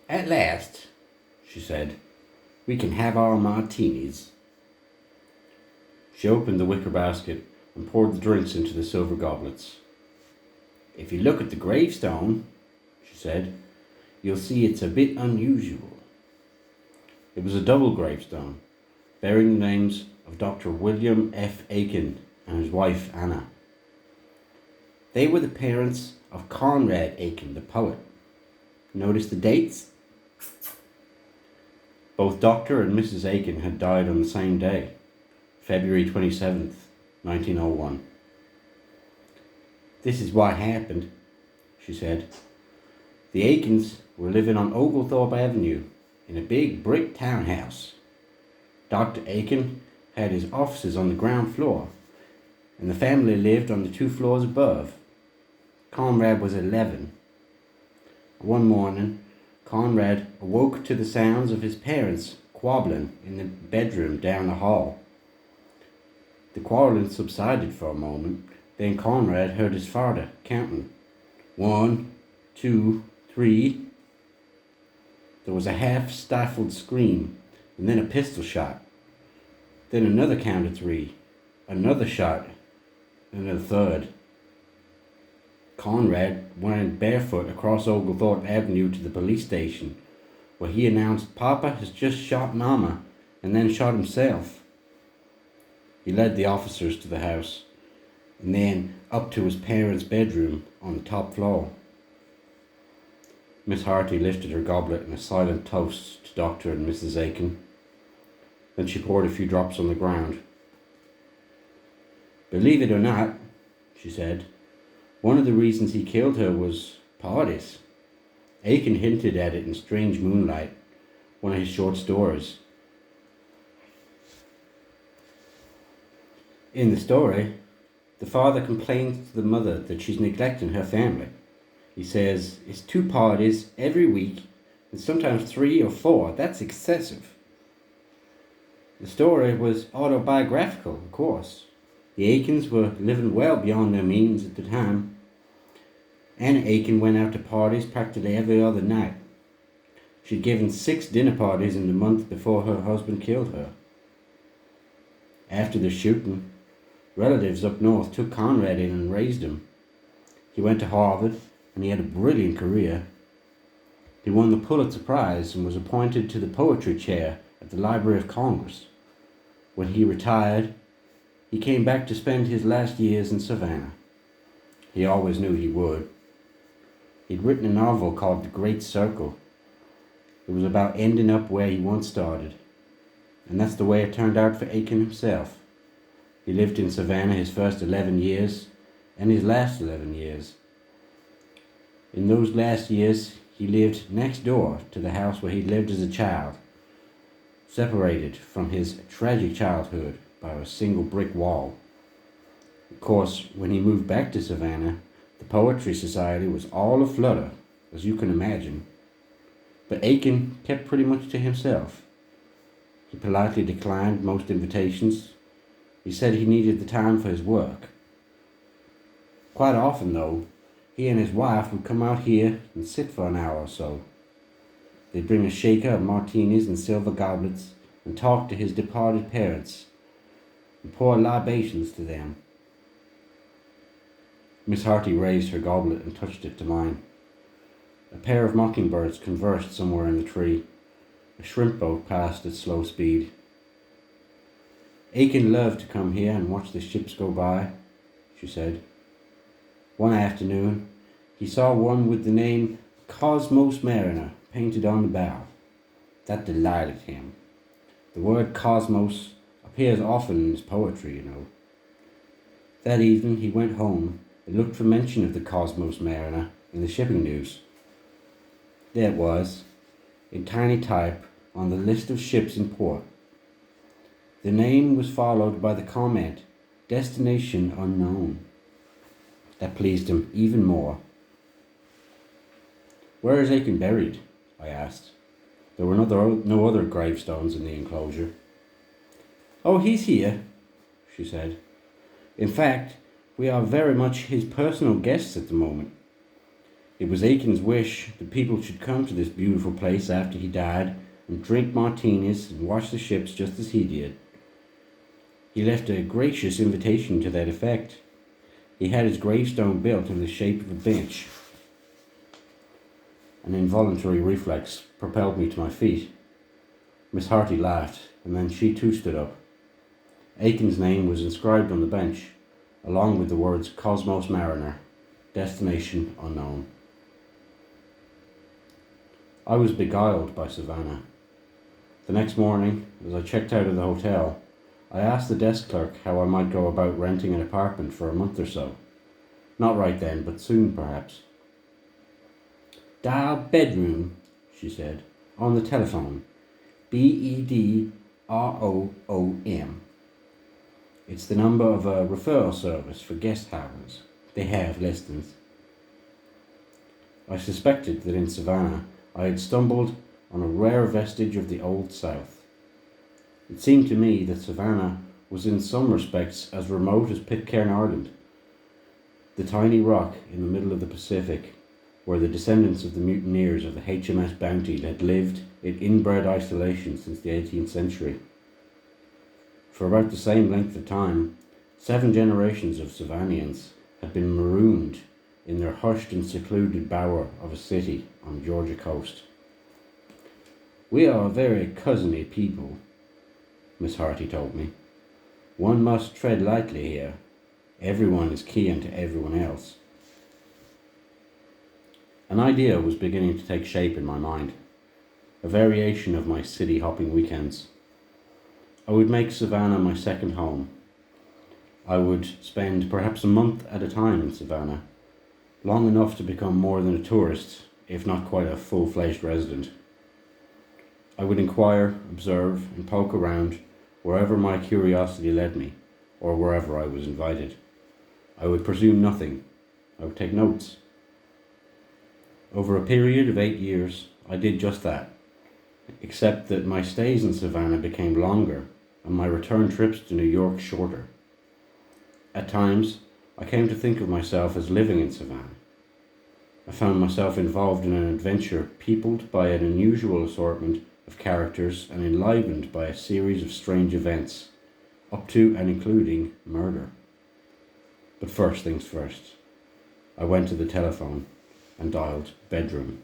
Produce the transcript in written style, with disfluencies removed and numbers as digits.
At last, she said, we can have our martinis. She opened the wicker basket and poured the drinks into the silver goblets. If you look at the gravestone, she said, you'll see it's a bit unusual. It was a double gravestone, bearing the names of Dr. William F. Aiken and his wife Anna. They were the parents of Conrad Aiken, the poet. Notice the dates? Both Dr. and Mrs. Aiken had died on the same day, February 27th, 1901. This is what happened, she said. The Aikens were living on Oglethorpe Avenue in a big brick townhouse. Dr. Aiken had his offices on the ground floor, and the family lived on the 2 floors above. Conrad was 11. One morning, Conrad awoke to the sounds of his parents quarreling in the bedroom down the hall. The quarreling subsided for a moment. Then Conrad heard his father counting. 1, 2, 3. There was a half-stifled scream, and then a pistol shot. Then another count of 3. Another shot, and a third. Conrad went barefoot across Oglethorpe Avenue to the police station, where he announced Papa has just shot Mama, and then shot himself. He led the officers to the house, and then up to his parents' bedroom on the top floor. Miss Harty lifted her goblet in a silent toast to Dr. and Mrs. Aiken. Then she poured a few drops on the ground. Believe it or not, she said, one of the reasons he killed her was parties. Aiken hinted at it in Strange Moonlight, one of his short stories. In the story, the father complains to the mother that she's neglecting her family. He says, it's 2 parties every week, and sometimes 3 or 4. That's excessive. The story was autobiographical, of course. The Aikens were living well beyond their means at the time. Anna Aiken went out to parties practically every other night. She'd given 6 dinner parties in the month before her husband killed her. After the shooting, relatives up north took Conrad in and raised him. He went to Harvard, and he had a brilliant career. He won the Pulitzer Prize and was appointed to the poetry chair at the Library of Congress. When he retired, he came back to spend his last years in Savannah. He always knew he would. He'd written a novel called The Great Circle. It was about ending up where he once started. And that's the way it turned out for Aiken himself. He lived in Savannah his first 11 years and his last 11 years. In those last years, he lived next door to the house where he lived as a child, separated from his tragic childhood by a single brick wall. Of course, when he moved back to Savannah, the Poetry Society was all aflutter, as you can imagine. But Aiken kept pretty much to himself. He politely declined most invitations. He said he needed the time for his work. Quite often, though, he and his wife would come out here and sit for an hour or so. They'd bring a shaker of martinis and silver goblets and talk to his departed parents and pour libations to them. Miss Harty raised her goblet and touched it to mine. A pair of mockingbirds conversed somewhere in the tree. A shrimp boat passed at slow speed. Aiken loved to come here and watch the ships go by, she said. One afternoon, he saw one with the name Cosmos Mariner painted on the bow. That delighted him. The word cosmos appears often in his poetry, you know. That evening he went home and looked for mention of the Cosmos Mariner in the shipping news. There it was, in tiny type on the list of ships in port. The name was followed by the comment, destination unknown. That pleased him even more. Where is Aiken buried? I asked. There were no other gravestones in the enclosure. Oh, he's here, she said. In fact, we are very much his personal guests at the moment. It was Aiken's wish that people should come to this beautiful place after he died and drink martinis and watch the ships just as he did. He left a gracious invitation to that effect. He had his gravestone built in the shape of a bench. An involuntary reflex propelled me to my feet. Miss Harty laughed, and then she too stood up. Aiken's name was inscribed on the bench, along with the words Cosmos Mariner, destination unknown. I was beguiled by Savannah. The next morning, as I checked out of the hotel, I asked the desk clerk how I might go about renting an apartment for a month or so. Not right then, but soon perhaps. Dial bedroom, she said, on the telephone. BEDROOM. It's the number of a referral service for guest houses. They have listings. I suspected that in Savannah I had stumbled on a rare vestige of the Old South. It seemed to me that Savannah was in some respects as remote as Pitcairn, Ireland, the tiny rock in the middle of the Pacific, where the descendants of the mutineers of the HMS Bounty had lived in inbred isolation since the 18th century. For about the same length of time, 7 generations of Savannahans had been marooned in their hushed and secluded bower of a city on the Georgia coast. We are a very cousinly people, Miss Harty told me. One must tread lightly here. Everyone is kin to everyone else. An idea was beginning to take shape in my mind, a variation of my city-hopping weekends. I would make Savannah my second home. I would spend perhaps a month at a time in Savannah, long enough to become more than a tourist, if not quite a full-fledged resident. I would inquire, observe, and poke around wherever my curiosity led me, or wherever I was invited. I would presume nothing. I would take notes. Over a period of 8 years, I did just that, except that my stays in Savannah became longer and my return trips to New York shorter. At times, I came to think of myself as living in Savannah. I found myself involved in an adventure peopled by an unusual assortment of characters and enlivened by a series of strange events, up to and including murder. But first things first, I went to the telephone and dialed bedroom.